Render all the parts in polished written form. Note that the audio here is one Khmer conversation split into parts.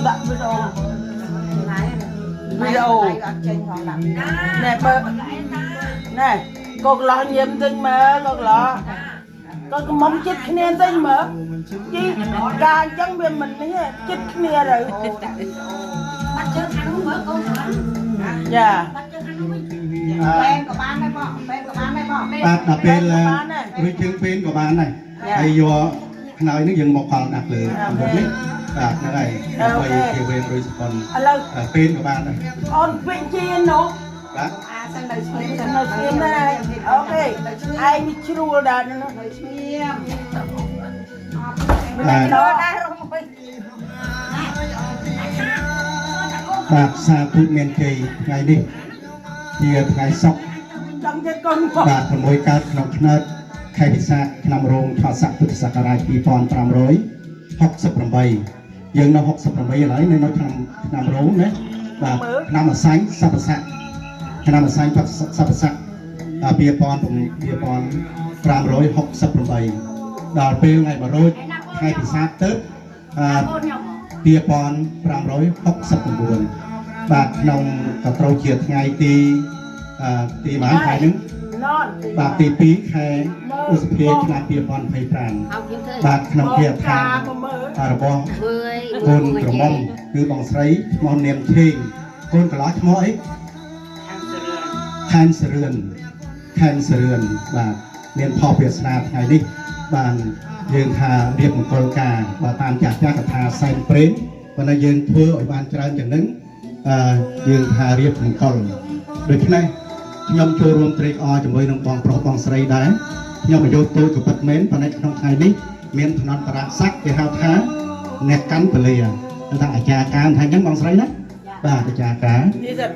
đặt video nè bơ nè con lo nhiễm tinh mà con lo con mong chết kia tinh mà chứ càng chẳng biết mình ấy chết kia rồi dạ Pen của bạn đây bỏ, pen của bạn đây bỏ. Bạn đặt bên là với chương pen của bạn này. Đây vô nói nó dừng một phần đặt lửa một lít. Đặt cái này quay kêu bên rồi còn pen của bạn này. on bên trên nó Đó. Sang đây xem nó xem đây ok ai bị chua đàn nó Bạn xa tụi men kỳ ngày đi thì ngày sọc trong cái con bạn còn môi cát nông khát khai thị xã nằm rong thọ sạc tự sạc cáiปีpon 568 យើងនៅ68ឥឡូវនៅឆ្នាំរោងណាបាទឆ្នាំអាសាញ់សព្វស័ក្តិឆ្នាំអាសាញ់សព្វស័ក្តិ2568ដល់ពេលថ្ងៃ100ថ្ងៃពិសាទៅ2569បាទក្នុងក៏ត្រូវជាថ្ងៃទីម៉ានខែហ្នឹងបាទទី2ខែឧសភាឆ្នាំ2025បាទក្នុងភាគខាងរបស់កូនក្រមុំគឺបងស្រីឈ្មោះនាមឈេងកូនកន្លោះឈ្មោះអីខានសរឿនបាទមានផលវាសនាថ្ងៃនេះបានយើងថារៀបមង្គលការបើតាមចាស់កថាសែនព្រេងប៉ុន្តែយើងធ្វើឲ្យបានច្រើនជាងនឹងយើងថារៀបមង្គលដូច្នេះខ្ញុំចូលរួមត្រេកអរជាមួយនឹងបងប្រុសបងស្រីដែរខ្ញុំមកយកទូចក៏ពិតមែនប៉ុន្តែក្នុងថ្ងៃនេះមានឋានន្តរស័ក្តិគេហៅថាអ្នកកាន់ពលាថាអាចារ្យការថាអញ្ចឹងបងស្រីណាបាទអាចារ្យការ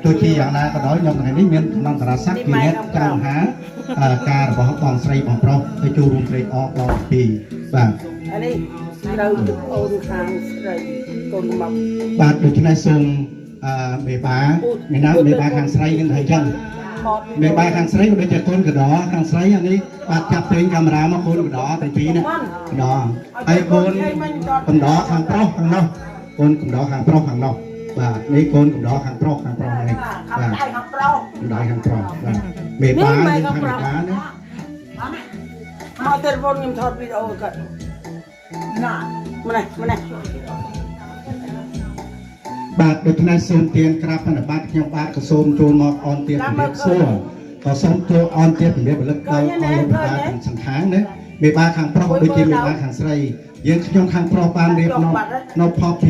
ទោះជាយ៉ាងណាក៏ដោយខ្ញុំថ្ងៃនេះមានឋានន្តរស័ក្តិជាអ្នកចៅហាការរបស់បងស្រីបងប្រុសទៅចូលរួមត្រេកអរដល់ពីបាទអានេះត្រូវអូនខាងស្រីកូនមកបាទដូច្នេះសូមមេបាមានណាមេបាខាងស្រីនឹងថាអញ្ចឹងមេបាខាងស្រីក៏ដូចជាកូនកដោខាងស្រីអានេះបាទចាប់ពេញកាមេរ៉ាមកកូនកដោតែពីរនេះកដោហើយកូនកដោខាងប្រុសខាងនោះកូនកដោខាងប្រុសខាងនោះបាទនេះកូនកដោខាងប្រុសនេះបាទខាងប្រុសបាទមេបាយើងខាងមេបាណាមកទៅវងខ្ញុំថតវីដេអូគាត់ណាម្នេះបាទដូច្នេះសូមទានក្រាបបប្រតិបត្តិខ្ញុំបាទក៏សូមចូលមកអនទានជំរាបសួរក៏សូមចូលអនទានជំរាបរលឹកដល់អស់លោកបាទទាំងសង្ខាងណាមេបាខាងប្រុសដូចជាមេបាខាងស្រីយើងខ្ញុំខាងប្រុសបានរៀបនៅផល